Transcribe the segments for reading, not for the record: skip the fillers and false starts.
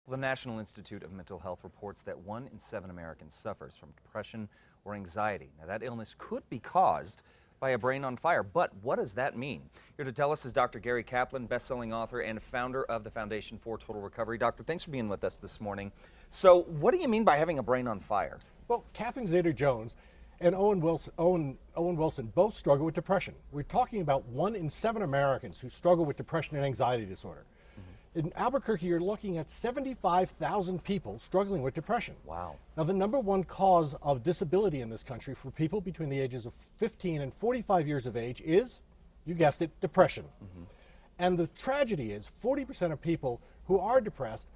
Well, the National Institute of Mental Health reports that 1 in 7 Americans suffers from depression or anxiety. Now, that illness could be caused by a brain on fire, but what does that mean? Here to tell us is Dr. Gary Kaplan, best-selling author and founder of the Foundation for Total Recovery. Doctor, thanks for being with us this morning. So, what do you mean by having a brain on fire? Well, Catherine Zeta-Jones and Owen Wilson both struggle with depression. We're talking about 1 in 7 Americans who struggle with depression and anxiety disorder. In Albuquerque, you're looking at 75,000 people struggling with depression. Wow. Now, the #1 cause of disability in this country for people between the ages of 15 and 45 years of age is, you guessed it, depression. And the tragedy is 40% of people who are depressed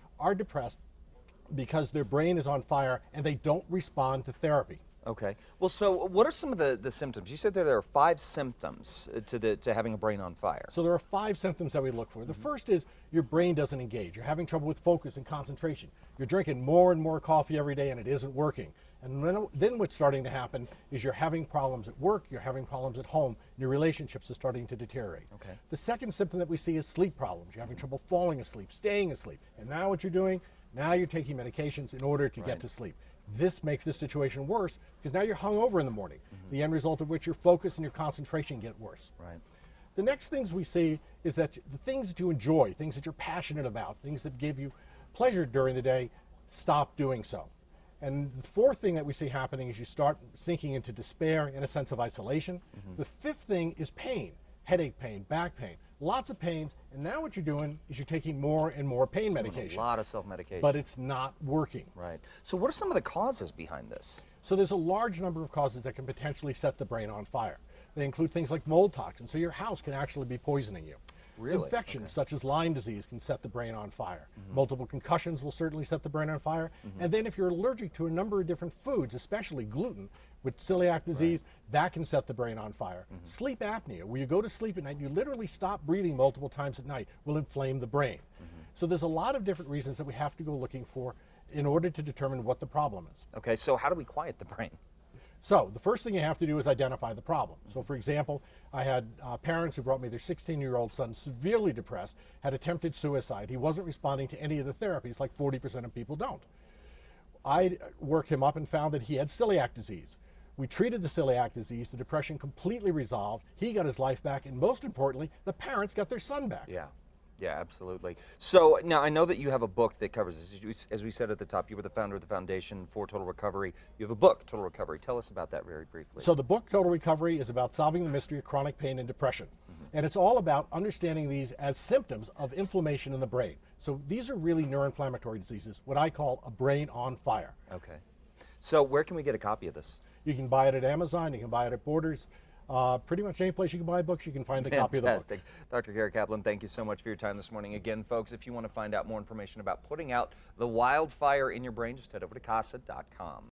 because their brain is on fire and they don't respond to therapy. Okay. Well, so what are some of the symptoms? You said that there are 5 symptoms to having a brain on fire. So there are 5 symptoms that we look for. The first is your brain doesn't engage. You're having trouble with focus and concentration. You're drinking more and more coffee every day and it isn't working. And then what's starting to happen is you're having problems at work, you're having problems at home, and your relationships are starting to deteriorate. Okay. The second symptom that we see is sleep problems. You're having trouble falling asleep, staying asleep. And now what you're doing, now you're taking medications in order to get to sleep. This makes the situation worse because now you're hungover in the morning, the end result of which your focus and your concentration get worse. Right. The next things we see is that the things that you enjoy, things that you're passionate about, things that give you pleasure during the day, stop doing so. And the fourth thing that we see happening is you start sinking into despair and a sense of isolation. The fifth thing is pain, headache pain, back pain, lots of pains, and now what you're doing is you're taking more and more pain medication. A lot of self-medication. But it's not working. Right. So what are some of the causes behind this? So there's a large number of causes that can potentially set the brain on fire. They include things like mold toxins, so your house can actually be poisoning you. Really? Infections such as Lyme disease can set the brain on fire. Multiple concussions will certainly set the brain on fire. And then if you're allergic to a number of different foods, especially gluten, with celiac disease, that can set the brain on fire. Sleep apnea, where you go to sleep at night, you literally stop breathing multiple times at night, will inflame the brain. So there's a lot of different reasons that we have to go looking for in order to determine what the problem is. Okay, so how do we quiet the brain? So the first thing you have to do is identify the problem. So for example, I had parents who brought me their 16-year-old son, severely depressed, had attempted suicide. He wasn't responding to any of the therapies, like 40% of people don't. I worked him up and found that he had celiac disease. We treated the celiac disease, the depression completely resolved, he got his life back, and most importantly, the parents got their son back. Yeah. Yeah, absolutely. So now I know that you have a book that covers this. As we said at the top, you were the founder of the Foundation for Total Recovery. You have a book, Total Recovery. Tell us about that very briefly. So the book, Total Recovery, is about solving the mystery of chronic pain and depression. And it's all about understanding these as symptoms of inflammation in the brain. So these are really neuroinflammatory diseases, what I call a brain on fire. Okay. So where can we get a copy of this? You can buy it at Amazon, you can buy it at Borders. Pretty much any place you can buy books, you can find the copy of the book. Fantastic. Dr. Gary Kaplan, thank you so much for your time this morning. Again, folks, if you want to find out more information about putting out the wildfire in your brain, just head over to CASA.com.